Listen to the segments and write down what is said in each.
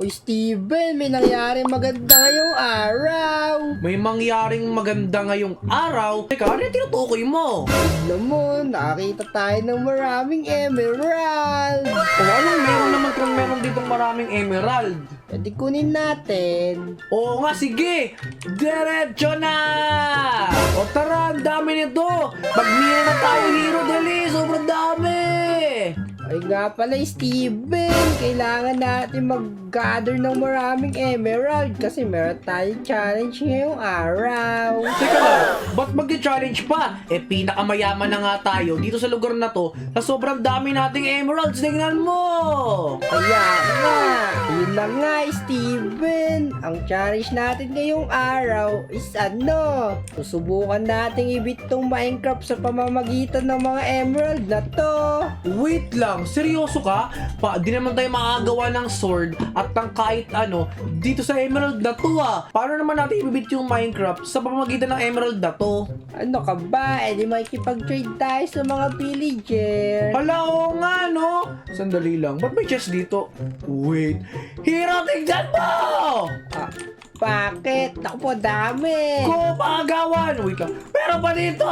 Uy, Steven, may nangyaring maganda ngayong araw. May mangyaring maganda ngayong araw. Teka, ano yung tinutukoy mo? Tignan mo, nakita tayo ng maraming emerald. O anong meron naman kung meron ditong maraming emerald? Pwede kunin natin. Oo nga, sige! Diretso na! O tara, ang dami nito! Magmira na tayo, hero, dali! Sobrang dami! Ay nga pala, Steven, kailangan natin mag-gather ng maraming emerald kasi meron tayong challenge ngayong araw. Teka lang, ba't mag-challenge pa? Eh, pinakamayaman na nga tayo dito sa lugar na to sa sobrang dami nating emeralds. Tingnan mo! Kaya nga, yun na nga, Steven. Ang challenge natin ngayong araw is ano? Susubukan nating ibit tong Minecraft sa pamamagitan ng mga emerald na to. Wait lang, seryoso ka? Di naman tayo makagawa ng sword at ng kahit ano dito sa emerald na to ah. Paano naman natin ibibit yung Minecraft sa pamamagitan ng emerald na to? Ano ka ba? Eh di makikipag-trade tayo sa mga villager. Hala, oo nga no? Sandali lang, ba't may chest dito? Wait, Hero, tignan mo! Ah, bakit? Ako po, dami. Ko pagawan! Wait lang, pero pa dito!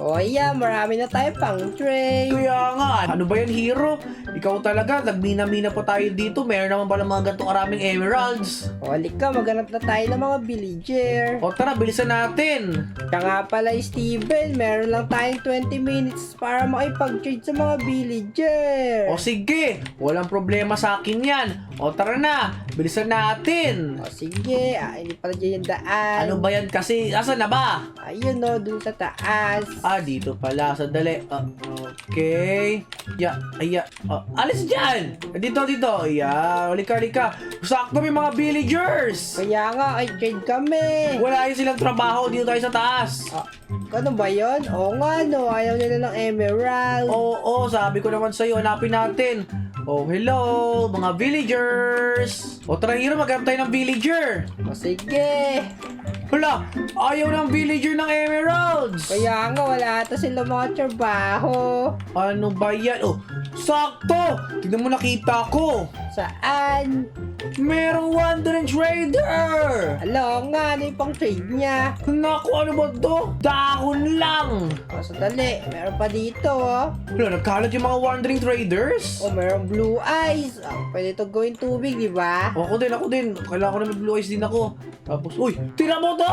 O yeah, marami na tayo pang trade. Kaya nga, ano ba yan, Hero? Ikaw talaga, nagmina-mina pa tayo dito. Meron naman pala mga gantong karaming emeralds. O halika, maghanap na tayo ng mga villager. O tara, bilisan natin. Kaya nga pala, Steven, meron lang tayong 20 minutes para makipag-trade sa mga villager. O sige, walang problema sa akin yan. O tara na, bilisan natin. O sige, hindi pala dyan yung daan. Ano ba yan kasi? Asan na ba? Ayun o, dun sa taas. Dito pala. Sandali. Okay. Alis dyan! Dito. Halika. Sakto may mga villagers! Kaya nga, ay trade kami. Wala yun silang trabaho. Dito tayo sa taas. Ano ba yun? Oo nga no, ayaw nila ng emerald. Oo, sabi ko naman sa'yo. Hanapin natin. Oh, hello, mga villagers! O tara, Hero, maghanap tayo ng villager! O sige. Hala, ayaw ng villager ng emeralds! Kaya nga, wala ata sila mga trabaho. Ano ba yan? Oh, sakto! Tignan mo, nakita ko! Saan? Merong wandering trader! Alo nga, ano yung pang trade niya? Naku, ano ba to? Dahon lang! O, sandali, meron pa dito oh. Hala, nagkalat yung mga wandering traders? O, meron blue eyes. Pwede ito gawin tubig, di ba? Ako din. Kailangan ko na may blue eyes din ako. Tapos, uy, tira mo to!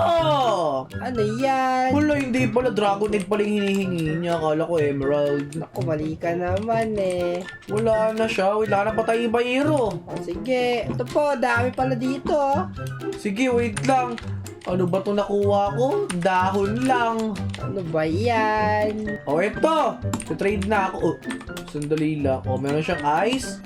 Ano yan? Wala, hindi pala. Dragon egg pala yung hinihingi niya. Akala ko emerald. Naku, mali ka naman eh. Wala na siya. Wala na patay iba, Hero. O, sige. Ito po, dami pala dito oh. Sige, wait lang. Ano ba to nakuha ko? Dahon lang. Ano ba yan? O, eto. Trade na ako. Oh, sandali lang. O, meron siyang ice.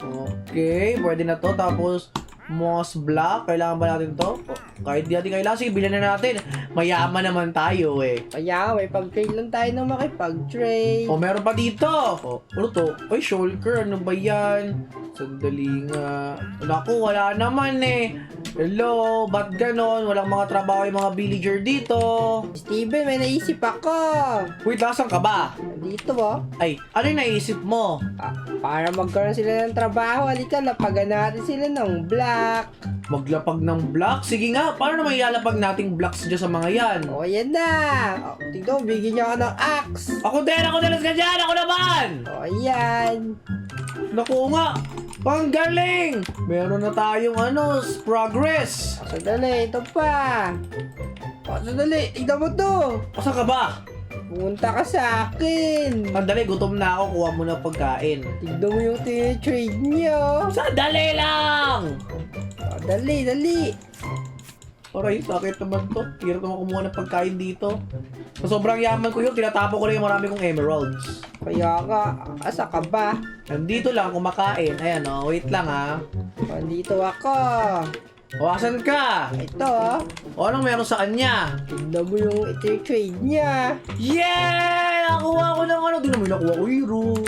Okay, pwede na to. Tapos, moss block. Kailangan ba natin to? O, kahit di natin kailangan. Sige, bilhan na natin. Mayaman naman tayo eh. Kaya nga, may pag-trade lang tayo na makipag-trade. O, meron pa dito. O, ano to? Ay, shulker. Ano ba yan? Sandali nga. Naku, wala naman eh. Hello, ba't ganon? Walang mga trabaho yung mga villager dito. Steven, may naisip ako. Wait, lasan ka ba? Dito oh. Ay, ano yung naisip mo? Para magkaroon sila ng trabaho, halika, lapagan natin sila ng block. Maglapag ng block? Sige nga, paano naman ilalapag nating blocks dyan sa mga yan? O, yan na. O, tignan, bigyan niyo ako ng axe. Ako din, let's ka dyan! Ako naman! O, yan. Naku nga, pang galing! Meron na tayong progress! O, sandali, ito pa. O, sandali, tignan mo to. Asa ka ba? Pumunta ka sa akin. Sandali, gutom na ako, kuha mo na pagkain. Tignan mo yung trade niyo. Sandali lang! O, dali. Aray, sakit naman to. Hirap naman kumuha ng pagkain dito. Sa sobrang yaman ko yun, tinatapo ko lang yung marami kong emeralds. Kaya ka, asa ka ba? Nandito lang, kumakain. Ayan wait lang O, andito ako. O, asan ka? Ito, O, anong meron sa kanya? tignan mo yung trade niya. Yeah! Nakuha ko ng Di naman nakuha ko, Hero.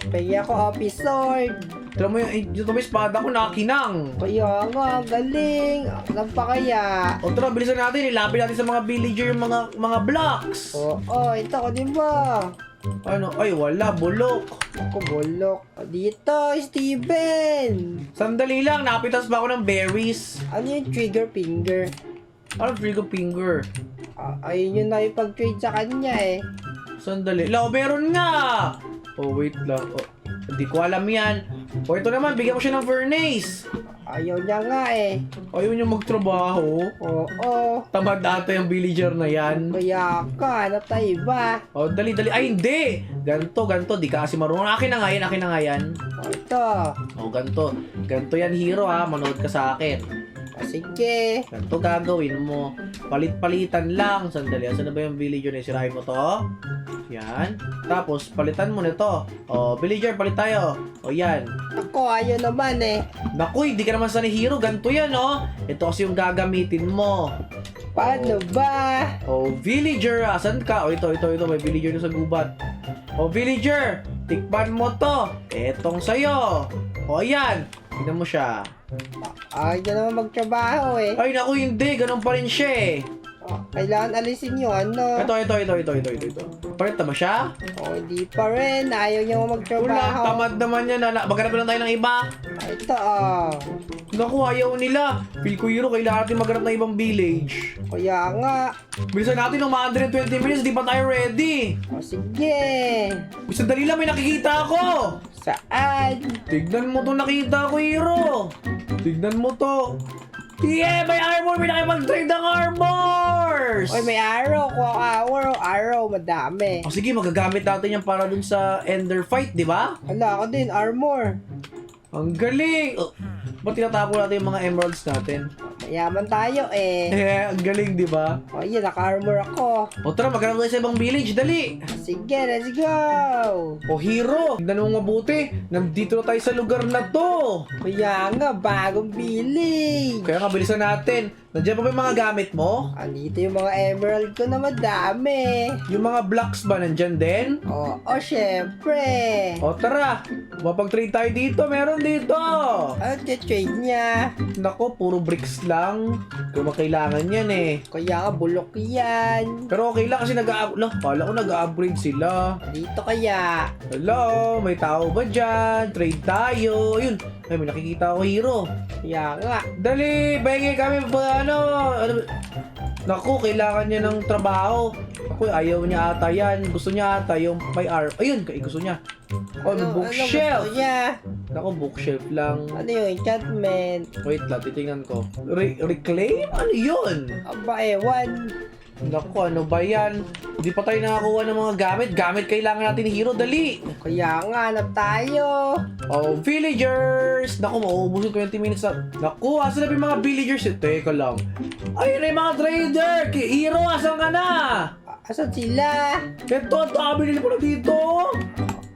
Pagi ako office sword. Tira mo dito may espada ko, nakinang. Kaya nga, galing. Alam pa kaya? O, tara, bilisan natin. Ilapin natin sa mga villager yung mga blocks. Oo, ito ko din ba? Ano? Ay, wala. Bulok. Ako, bulok. Dito, Steven! Sandali lang. Napitas ba ako ng berries? Ano yung trigger finger? Ano frigo finger? Ayun yung nakipag-trade sa kanya eh. Sandali. Meron nga! Oh, wait lang. Oh, hindi ko alam yan. O, ito naman. Bigyan ko siya ng furnace. Ayaw niya nga eh. Ayaw niya magtrabaho. Oo. Tamad ata yung villager na yan. Kaya ka, hanap tayo iba. Oh, dali. Ay, hindi! Ganto. Di ka kasi marunong. Akin na nga yan. O, ito. Oh, ganto yan, hero ha. Manood ka sa akin. O, sige. Ganto gagawin mo. Palit-palitan lang. Sandali. Asan na ba yung villager na sirahin mo to? Yan. Tapos, palitan mo nito. Oh, villager, palit tayo. O, yan. Ako, ayaw naman eh. Naku, hindi ka naman sanay hero. Ganto yan, oh. Ito kasi yung gagamitin mo. Paano ba? Oh, villager, asan ka? Oh, ito. May villager na sa gubat. Oh, villager, tikman mo to. Etong sa'yo. O, yan. Tignan mo siya. Ayaw niya naman magtrabaho eh. Ay, naku, hindi. Ganun pa rin siya eh. O, kailangan alisin yung ano. Ito. Palit na ba siya? O, hindi pa rin. Ayaw niya Wala, magtrabaho. tamad naman yan. Maghanap lang tayo ng iba. Ito, oh. Naku, ayaw nila. Feel ko, hero, kailangan natin maghanap ng ibang village. Kaya nga. Bilisan natin ng 120 minutes, di pa tayo ready. O, sige. Sandali lang, may nakikita ako. Saan? Tignan mo to, nakita ko, hero. Tignan mo to. Yeah, may armor! May nakipag-trade ng armors! Oy, may arrow. Kuha ka arrow. Madami. O sige, magagamit natin yan para dun sa Ender fight, di ba? Hala, ako din. Armor. Ang galing! Oh, ba't tinatapo natin yung mga emeralds natin? Mayaman tayo eh. Ang galing, di ba? O, yun. Naka-armor ako. O tara, maghanap tayo sa ibang village, dali! Sige, let's go. O hero, tignan mo mabuti, nandito na tayo sa lugar na to! Kaya nga, bagong village. Kaya nga, bilisan natin. Nandiyan pa ba yung mga gamit mo? Andito yung mga emerald ko na madami. Yung mga blocks ba nandyan din? Oo, syempre. O tara, mapag-trade tayo dito, meron dito! Ano trade niya? Nako, puro bricks lang. Kung makailangan yan eh. Kaya nga, bulok yan. Pero okay lang kasi kala ko nag-upgrade sila. Dito kaya. Hello, may tao ba dyan? Trade tayo. Ayun, ay may nakikita ako hero. Kaya nga. Dali, bengi kami ba ano? Naku, kailangan niya ng trabaho. Ako, ayaw niya ata yan. Gusto niya ata yung may Ayun, gusto niya. Oh, may bookshelf. Ano gusto niya? Naku, bookshelf lang. Ano yung enchantment? Wait lang, titingnan ko. Reclaim? Ano yun? Aba, ewan. Naku, ano ba yan? Hindi pa tayo nakakuha ng mga gamit. Gamit kailangan natin ni hero, dali. Kaya nga, hanap tayo. Oh, villagers! Naku, mauubos yung 20 minutes na. Naku, asan na ba yung mga villagers? Teka lang. Ayun na yung mga trader! Hero, asan ka na? Asan sila? Ito, ang dami nila pala dito.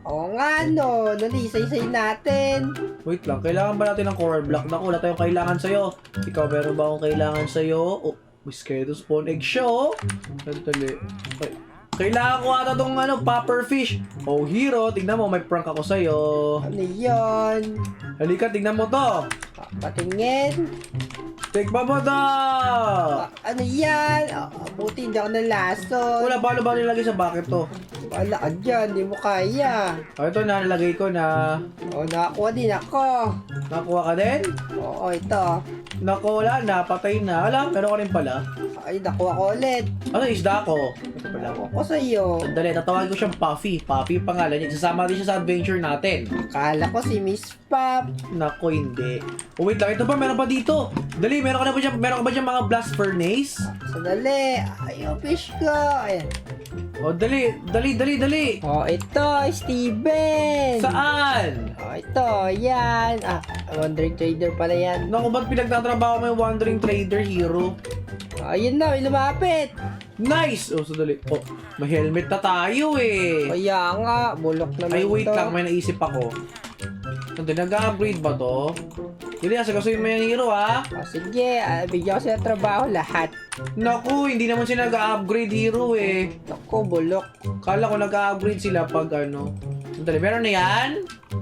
Oo nga, no. Nalisay-say natin. Wait lang, kailangan ba natin ng core block? Naku, wala tayong kailangan sa'yo. Ikaw, meron ba akong kailangan sa'yo? Oh, may scared spawn egg siya, oh. Sandali. Ay, kailangan ko ata tong popper fish. Oh, hero, tignan mo, may prank ako sa'yo. Ano yun? Halika, tignan mo to. Patingin. Tikman mo to! Ano yan? Buti hindi ako nalason. Wala, paano ba nilagay sa bucket to? Wala ka dyan, di mo kaya. Oh, ito na, nilagay ko na. O, nakakuha din ako. Nakuha ka din? Oo, ito. Naku, wala na, patay na. Alam, meron ka rin pala. Ay, nakuha ko ulit. Ano, isda ko? Ito pala. Ako sa'yo. Sandali, tatawagin ko siyang Puffy. Puffy yung pangalan niya. Sasama din siya sa adventure natin. Akala ko si Miss Pop. Naku, hindi. Oh, wait lang. Ito pa, meron pa dito. Dali, meron ka ba dyan mga blast furnace? Sandali. Ayaw, fish ko. Ayan. Oh, dali. Oh, ito, Steven. Saan? Oh, ito, yan. Wandering Trader pala yan. Naku, ba't pinagtatrabaho mo yung Wandering Trader Hero? Ayun na, may lumapit. Nice! Oh, sandali. Oh, may helmet na tayo eh. Kaya nga, bulok naman Ay, wait ito. lang. May naisip ako. Hindi, nag-upgrade ba to? Hindi, asagasoyin mo yung hero, ha? Sige, bigyan ko sila trabaho lahat. Naku, hindi naman sila nag-upgrade hero eh. Naku, bulok. Kala ko nag-upgrade sila pag ano. Sandali, meron na yan?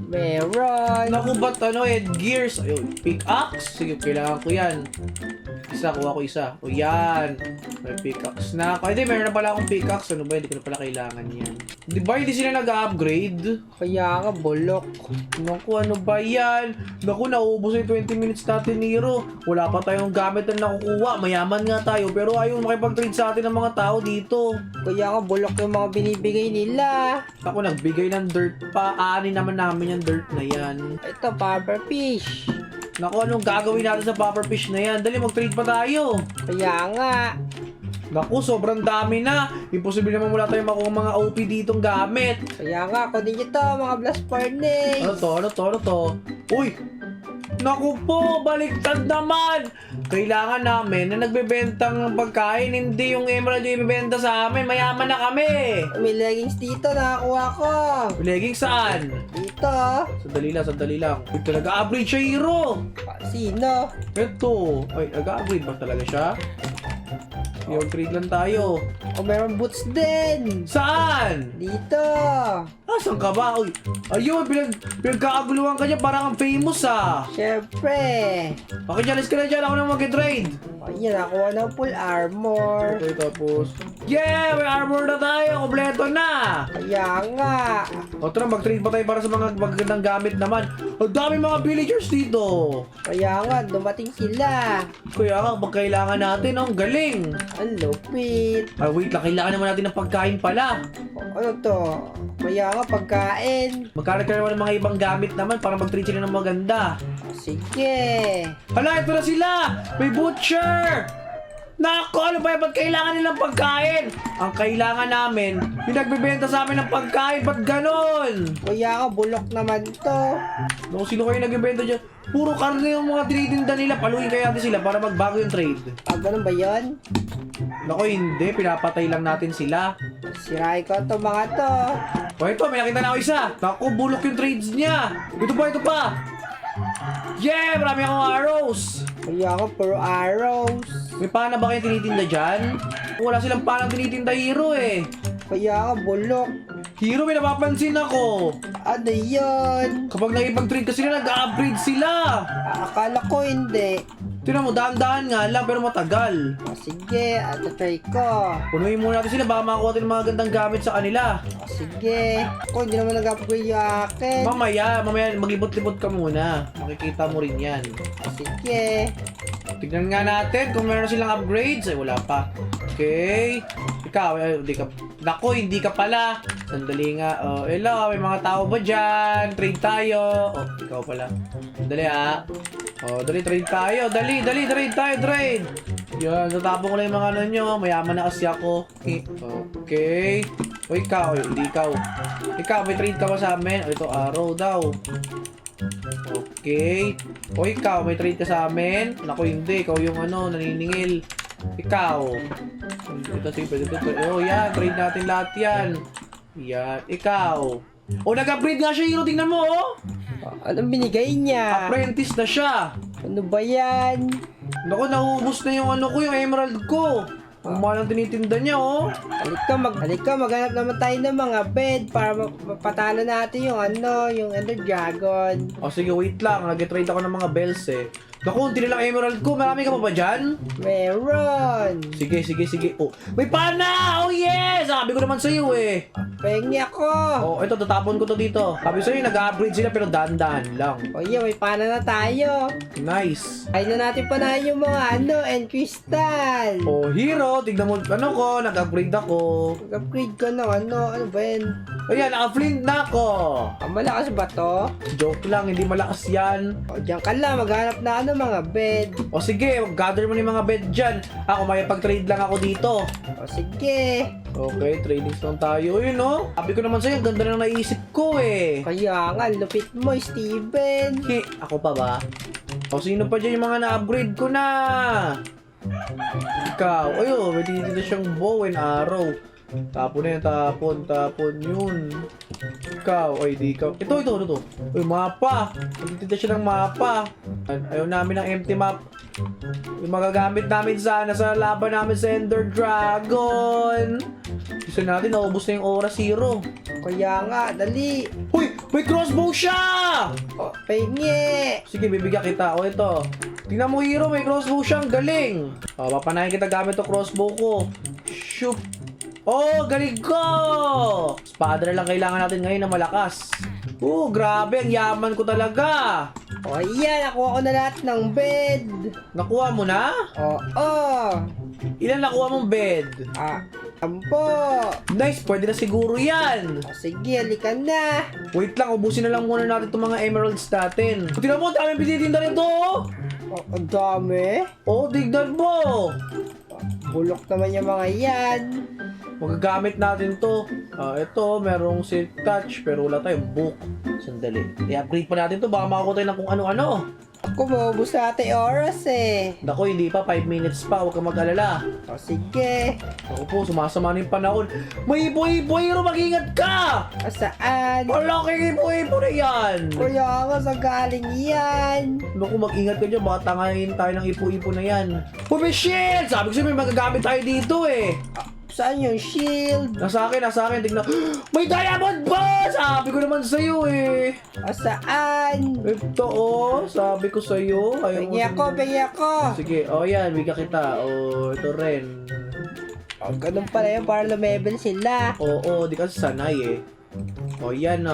Meron. Naku, ba't ano, headgears? Ayun, pickaxe. Sige, kailangan ko yan. Kuha ko isa. O yan. May pickaxe na ako. Hindi, meron na pala akong pickaxe. Ano ba? Hindi ko na pala kailangan yan. Di ba hindi sila nag-upgrade? Kaya nga, bulok. Naku, ano ba yan? Naku, naubos yung 20 minutes natin, Nero. Wala pa tayong gamit na nakukuha. Mayaman nga tayo, pero ayaw makipag-trade sa atin ng mga tao dito. Kaya nga, bulok yung mga binibigay nila. Ako, nagbigay ng dirt pa. Aanin naman namin yung dirt na yan. Ito, pufferfish. Naku, anong gagawin natin sa pufferfish na yan? Dali, mag-trade pa tayo. Kaya nga. Naku, sobrang dami na. Imposible naman wala tayong makuha mga OP ditong gamit. Kaya nga, kunin nyo to, mga blast furnace. Ano to? Uy! Naku po, baliktad naman! Kailangan namin na nagbebentang pagkain, hindi yung emerald yung ibebenta sa amin. Mayaman na kami! May leggings dito, nakakuha ko. Legging saan? Dito. Sandali lang. Uy, nag-upgrade siya, Hero! Sino? Ito. Ay, nag-upgrade ba talaga siya? Yung trade lang tayo. O meron boots din. Saan? Dito. Saan ka ba? Uy, ayun, pinagkakaguluhan ka niya, parang ang famous ah. Siyempre. Pakijalis ka na dyan, ako na mag-trade. Ayan, nakuha ng full armor. Okay, tapos... Yeah! May armor na tayo! Kompleto na! Kaya nga. O tara, mag-trade pa tayo para sa mga magagandang gamit naman. Ang dami mga villagers dito! Kaya nga, dumating sila. Kaya nga, pag kailangan natin, ang galing! Ang lupit. Ay, wait lang, kailangan naman natin ng pagkain pala. O, ano to? Kaya nga, pagkain. Magkaroon ka naman ng mga ibang gamit naman para mag-trade sila ng maganda. O, sige. Hala, ito na sila! May butcher! Nako, ano ba yan? Ba't kailangan nilang pagkain? Ang kailangan namin, yung nagbebenta sa amin ng pagkain, ba't ganon? Kaya nga, bulok naman to. Naku, sino kayo nagbebenta dyan? Puro karne yung mga tinitinda nila. Paluin kaya natin sila para magbago yung trade. Ganun ba yun? Naku, hindi. Pinapatay lang natin sila. Sirain ko to mga to. O ito, may nakita na ako isa. Naku, bulok yung trades niya. Ito pa. Yeah, marami akong arrows. Kaya nga, puro arrows. May pana ba kayo tinitinda dyan? Wala silang panang tinitinda, Hero eh. Kaya nga, bulok. Hero, may napapansin ako. Ano yun? Kapag nakipag-trade ka sila, nag-upgrade sila. Akala ko hindi. Tignan mo, daan-daan nga lang pero matagal. O, sige, try ko. Punuin muna natin sila, baka makakuha natin ng mga gandang gamit sa kanila. O, sige. Ako, hindi naman nag-upgrade yung akin. Mamaya mag-ibot-libot ka muna. Makikita mo rin yan. O, sige. Tignan nga natin kung meron silang upgrades. Ay, wala pa. Okay. Ikaw, hindi ka... Naku, hindi ka pala. Sandali nga. Oh, hello, may mga tao ba dyan? Trade tayo. Oh, ikaw pala. Sandali ha. Oh, trade tayo. Dali, trade. Yan, tatapon ko lang yung mga ano nyo. Mayaman na kasi ako. Okay. O, ikaw. Hindi ikaw. Ikaw, may trade ka ba sa amin? O, ito, arrow daw. Okay. O, ikaw, may trade ka sa amin? Naku, hindi. Ikaw yung ano, naniningil. Ikaw. Ito, sige, ito. Oh, yan. Trade natin lahat yan. Yan. Ikaw. O, nag-upgrade nga siya, Hero. Tingnan mo, oh. Anong binigay niya? Apprentice na siya. Ano ba yan? Naku, naubos na yung ano ko, yung emerald ko. Ang mahal ang tinitinda niya, oh. Halika, maghanap naman tayo ng mga bed para mapatalo natin yung yung dragon. O sige, wait lang. Nag-trade ako ng mga bells, eh. Naku, hindi nilang emerald ko. Marami ka pa ba dyan? Meron. Sige. Oh, may pana! Oh, yes! Sabi ko naman sa'yo, eh. Pengi ako. Oh, ito, tatapon ko to dito. Sabi sa'yo, nag-upgrade sila pero dahan-dahan lang. O yeah, may pana na tayo. Nice. Kaya na natin panahin yung mga and crystal. Oh, Hero, tignan mo, ano ko, nag-upgrade ako. Mag-upgrade ka ng ano ba yan? Ayan, naka-flint na ako. Malakas ba to? Joke lang, hindi malakas yan. O diyan ka lang, maghanap na mga bed. O sige, gather mo ni mga bed dyan. Ako, may pag-trade lang ako dito. O sige. Okay, trading lang tayo. Yun, no? Sabi ko naman sa'yo, ganda na naisip ko, eh. Kaya nga, lupit mo, Steven. Ako pa ba? O sino pa dyan yung mga na-upgrade ko na? Ikaw. Ayun, may tinitinda siyang bow and arrow. Tapon na yan, tapon yun. Ikaw, ay di ikaw. Ito. Uy, mapa. Nagtitinda siya ng mapa. Ayaw namin ng empty map. Yung magagamit namin sana sa laban namin sa Ender Dragon. Gusto natin, naubos na yung oras, Hero. Kaya nga, dali. Uy! May crossbow siya! O, pahingi. Sige, bibigyan kita. O, ito. Tingnan mo, Hero. May crossbow siyang galing. O, papanayin kita gamit yung crossbow ko. Shoot! Oh, galing ko! Espada na lang kailangan natin ngayon na malakas. Grabe. Ang yaman ko talaga. O, yan. Nakuha ko na lahat ng bed. Nakuha mo na? Oo. Ilan nakuha mong bed? Ampo. Nice, pwede na siguro yan. O, sige, halika na. Wait lang, ubusin na lang muna natin itong mga emeralds natin. Tingnan mo, daming pinitinda nito. O, ang dami. Tignan mo. Bulok naman yung mga yan. Magagamit natin to. Ito, merong silk touch, pero wala tayong book. Sandali. I-upgrade pa natin to, baka makakuha tayo ng kung ano-ano. Ako, maubos natin oras eh. Naku, hindi pa, 5 minutes pa, huwag kang mag-alala. O, sige. Ako po, sumasama na yung panahon. May ipo-ipo, Hero, mag-ingat ka! Saan? Malaking ipo-ipo na yan! Kuya nga, sa galing yan. Naku, mag-ingat ka dyan, baka tangayin tayo ng ipo-ipo na yan. May shield! Sabi ko sa'yo, may magagamit tayo dito eh. Saan yung shield? Nasa akin, tignan. May diamond ba? Sabi ko naman sa'yo eh. Saan? Ito sabi ko sa'yo. Pengi ako. Sige, yan, bigyan kita. Ito rin. Ganun pala yun para lumevel sila. Di kasi sanay eh. Yan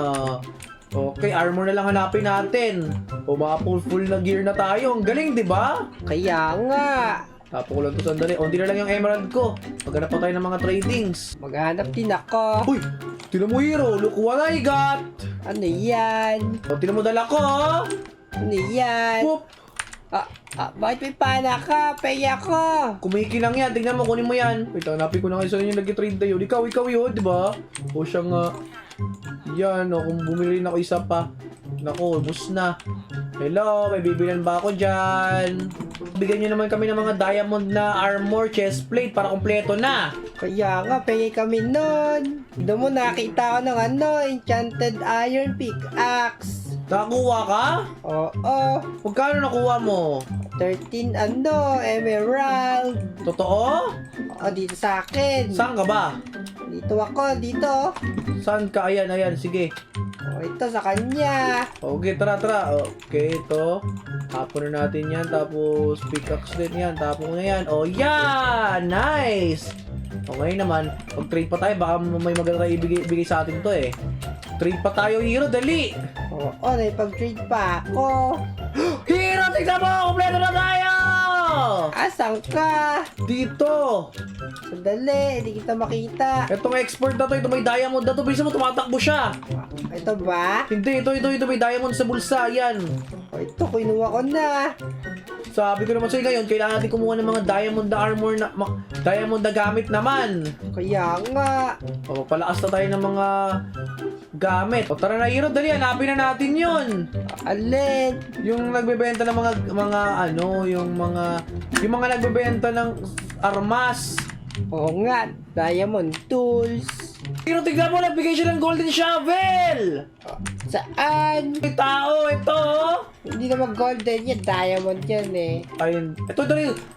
Okay, armor na lang hanapin natin. Mga full na gear na tayo. Ang galing, di ba? Kaya nga. Tapo ko lang ito sandali. Hindi na lang yung emerald ko. Maghanap pa tayo ng mga tradings. Maghanap din ako. Uy! Tinan mo, Hero. Look what I got! Ano yan? Tinan mo dala ko! Ano yan? Whoop! Bakit may pana ka? Pengi ako. Kumikilang yan. Tingnan mo, kunin mo yan. Wait, hanapin ko na kayo sa inyo nag-trade tayo. Ikaw yun, di ba? Siya nga. Yan, kung bumili na ako isa pa. Naku, ubus na. Hello, may bibilan ba ako dyan? Bigyan nyo naman kami ng mga diamond na armor, chestplate para kompleto na. Kaya nga, pengi kami nun. Doon mo nakita ko ng enchanted iron pickaxe. Nakakuha ka? Oo. Magkano nakuha mo? 13 emerald. Totoo? Dito sa akin. Saan ka ba? Dito ako, dito. Saan ka? Ayan, sige. Ito sa kanya. Okay, tara. Okay, ito. Tapon na natin yan. Tapos, pickaxe din yan. Tapon na yan. Yan! Nice! Ngayon naman, pag-trade pa tayo, baka may maganda tayo ibigay sa atin to eh. Trade pa tayo, Hero. Dali! Naipag-trade pa ako. Hero, tignan mo! Kompleto na tayo! Asan ka? Dito! Sandali, hindi kita makita. Itong expert na to, ito may diamond na to. Bisa mo, tumatakbo siya. Ito ba? Hindi, ito may diamond sa bulsa. Yan. Ito, kinuha ko na. Sabi ko naman sa'yo ngayon, kailangan natin kumuha ng mga diamond na armor na, diamond na gamit naman. Kaya nga. Palakas na tayo ng mga gamit. Tara na, Hero, dali, hanapin na natin yun. Alin? Yung nagbebenta ng yung mga nagbebenta ng armas. Oo nga, diamond tools. Hero, tignan mo, nagbigay siya ng golden shovel. Saan? May tao, ito. Hindi naman golden yan, diamond yan eh. Ayun. Ito,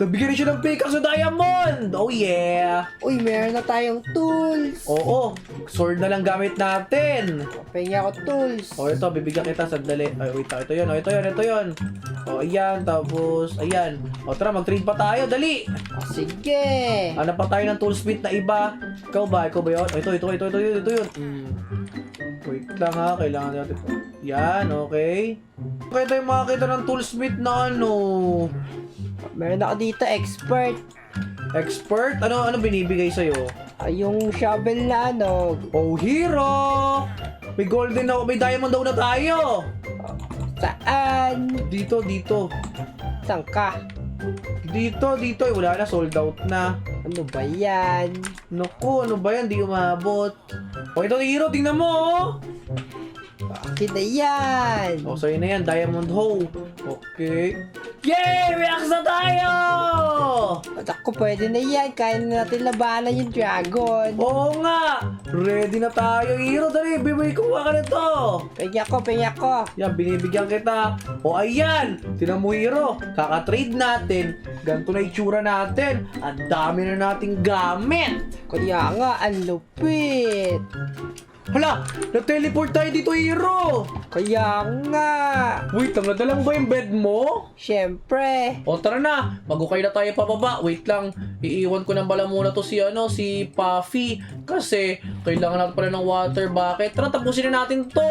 nabigyan rin siya ng pickaxe sa diamond. Oh, yeah. Uy, meron na tayong tools. Oo. Sword na lang gamit natin. Pengi ako tools. Ito, bibigyan kita. Sandali. Ay, wait. Ito yun. Ito yun. Ayan. Tapos, ayan. Tara, mag-trade pa tayo. Dali. Sige. Hanap pa tayo ng toolsmith na iba. Ikaw ba yun? Ito yun. Wait lang ha. Kailangan natin. Yan, okay. Okay tayo makakita ng toolsmith na Meron ako dito, expert. Expert? Ano binibigay sa'yo? Yung shovel na Hero! May golden na, may diamond daw na tayo! Saan? Dito. Saan ka? Dito. Wala na, sold out na. Ano ba yan? Naku, ano ba yan? Di umabot. Ito, Hero, tingnan mo, Akin na yan. sa'yo na yan, diamond hoe. Okay. Yay! React na tayo! At ako, pwede na yan. Kaya na natin labanan yung dragon. Oo nga! Ready na tayo, Hero. Dali, bibay, kuha ka nito. Pengi ako. Yan, binibigyan kita. O ayan, tinan mo, Hero. Kaka-trade natin. Ganito na itsura natin. Ang dami na nating gamit. Kaya nga, ang lupit. Hala, na-teleport tayo dito, Hero. Kaya nga. Wait, ang nadala mo ba yung bed mo? Siyempre. O tara na, mag-ukay na tayo pababa. Wait lang, iiwan ko ng bala muna to si Puffy. Kasi kailangan natin pala ng water bucket. Tara, tapusin na natin to.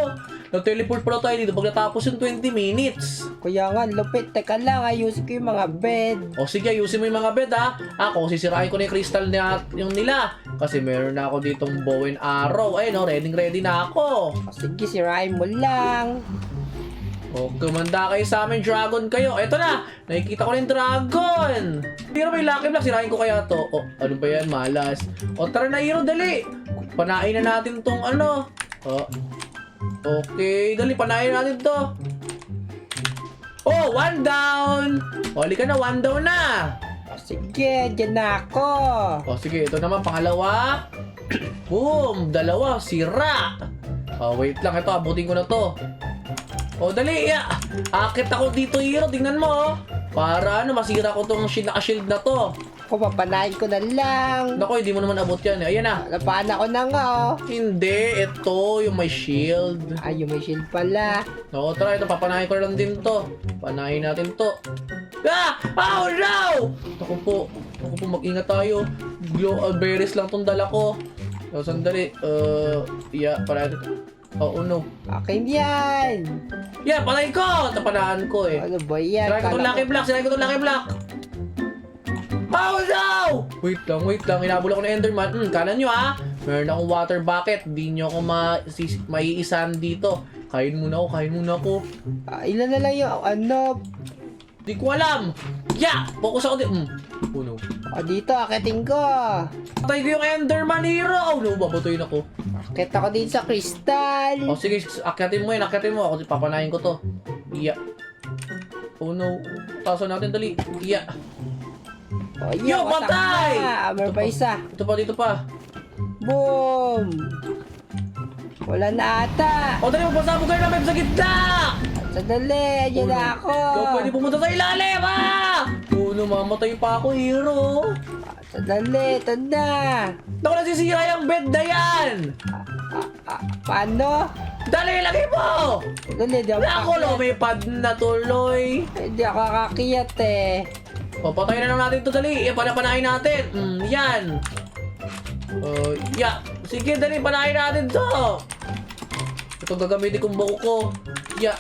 Na-teleport pala tayo dito pag natapos yung 20 minutes. Kaya nga, lupit. Teka lang, ayusin ko yung mga bed. O sige, ayusin mo yung mga bed ha. Ako, sisirain ko na yung crystal na yung nila. Kasi meron na ako ditong bow and arrow. Ayun o, ready na ako. O, sige, sirain mo lang. O, kumanda kayo sa amin, dragon kayo. Eto na, nakikita ko na yung dragon. Pero may lucky block, sirain ko kaya to. O, ano ba yan, malas. O, tara na, Hero, dali. Panain na natin tong ano. O, okay, dali, panain natin to. Oh, 1 down. O, halika na, 1 down na. O, sige, dyan na ako. O, sige, ito naman, pangalawa. Boom, 2, sira. O, wait lang, ito, abutin ko na to. O, dali, akit ako dito, Hero, tingnan mo, oh. Para masira ko tong shield na to. Ako, papanahin ko na lang. Nako, hindi mo naman abot yan. Ayan na. Napaan ako na nga, oh. Hindi, ito, yung may shield. Ay, yung may shield pala. Nako, tara, ito, papanahin ko lang din to. Panahin natin to. Ah! Oh, no! Naku po, mag-ingat tayo. Berries lang tong dala ko. So, sandali. Para oh, no. Akin yan. Yeah, panahin ko! Napanahan ko eh. Ano ba yan? Sirain ko tong lucky block, sirain ko tong lucky block. Oh no! Wait lang. Hinabol ako ng Enderman. Kanan nyo ha. Meron akong water bucket. Di nyo ako maiisan dito. Kain muna ako. Ilan na lang yung ano? Di ko alam. Yeah! Focus ako dito. Oh no. O, dito, akitin ko. Patay ko yung Enderman, Hero. Oh no, babatuin ako. Akit ako dito sa crystal. Oh sige, akyatin mo. Ako papanayin ko to. Yeah. Oh no. Tasan natin, dali. Yeah. O, Yo, wasak patay! na. Meron pa isa. Dito pa. Boom! Wala na ata. O dali, magpasabog kayo na web sa gitna! Sandali, dyan na ako. Ikaw pwede pumunta sa ilalim, ha? Oh no, mamatay pa ako, Hero. Sandali, ito na. Naku, nasisira yung bed na yan! Paano? Dali, lagay mo! Sandali, di ako Naku, kakiyat. lumipad na tuloy. Hindi ako kakiyat eh. O, patayin na lang natin ito, dali. Panapanahin natin. Yan. Yeah. Sige, dali, panahin natin to. Ito gagamitin kong buko ko. Yeah.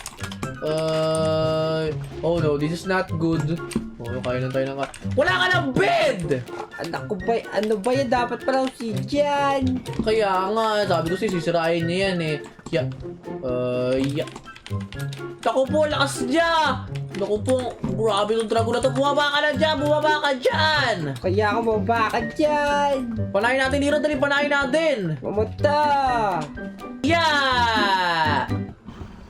Oh no, this is not good. Oh, kaya lang tayo ng... Wala ka ng bed! Anak ko ba, ano ba yan? Dapat pala obsidian. Kaya nga, sabi ko sisirain niya yan eh. Yeah. Yeah. Naku po, lakas niya! Naku po, grabe itong dragon na to. Bumaba ka na dyan! Bumaba ka dyan! Kaya ako mabaka dyan. Panahin natin, Hero. Dali, panahin natin! Mamuta. Yeah!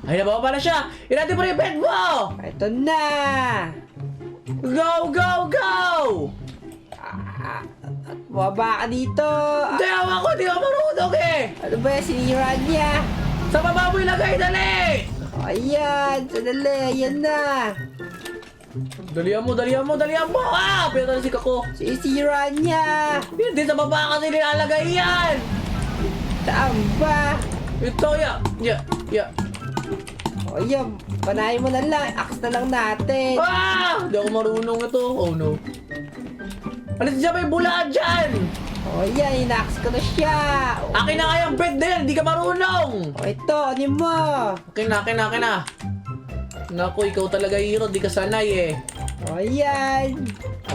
Ay, nababa na siya! Inatin mo rin yung bed mo! Ito na. Go, go, go! Mababa ka dito. Hindi ako, di ako marunong eh! Ano ba yan? Sinira niya. Sa baba mo ilagay, dali! Ayan, sandali, ayan na. Dalihan mo! Pinatalisik ako! Sisira niya. Hindi, sa baba kasi nilalagay yan! Saan ba? Ito, yeah. O yan, panahin mo na lang. Axe na lang natin. Ah! Hindi ako marunong ito. Oh no. Alis siya, may bula dyan! O yan, ina-axe ko na siya. Akin na kayang bed din! Hindi ka marunong! O ito, ano mo? Akin na. Naku, ikaw talaga, Hero. Di ka sanay eh. O yan.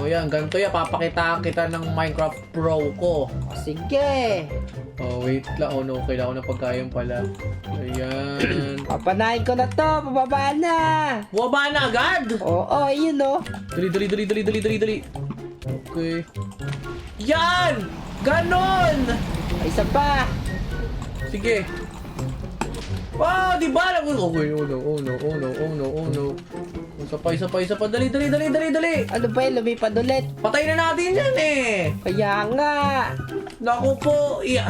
O yan, ganito yan. Papakitaan kita ng Minecraft Pro ko. O sige. Oh, wait lang. Oh no, kailangan ng pagkain pala. Ayan. Papanahin ko na to, pababa na. Buwaba na agad! Oo, yun o. Dali. Okay. Yan! Ganon! Isa pa. Sige. Wow, di ba? Okay, oh no. Isa pa. Dali. Ano ba yun? Lumipad ulit. Patay na natin yan eh. Kaya nga. Naku po. Iya.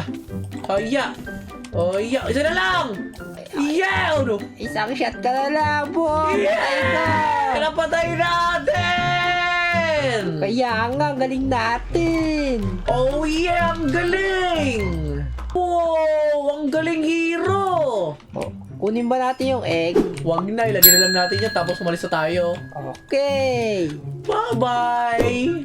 Isa na lang. Yeah, oh no. Isang shot ka na lang, boy. Patay ka. Napatay natin. Kaya nga, galing natin. Oh yeah, ang galing. Wow, ang galing hero. Oh, kunin ba natin yung egg? Huwag na, ilagay na lang natin yan tapos umalis na tayo. Okay. Bye-bye!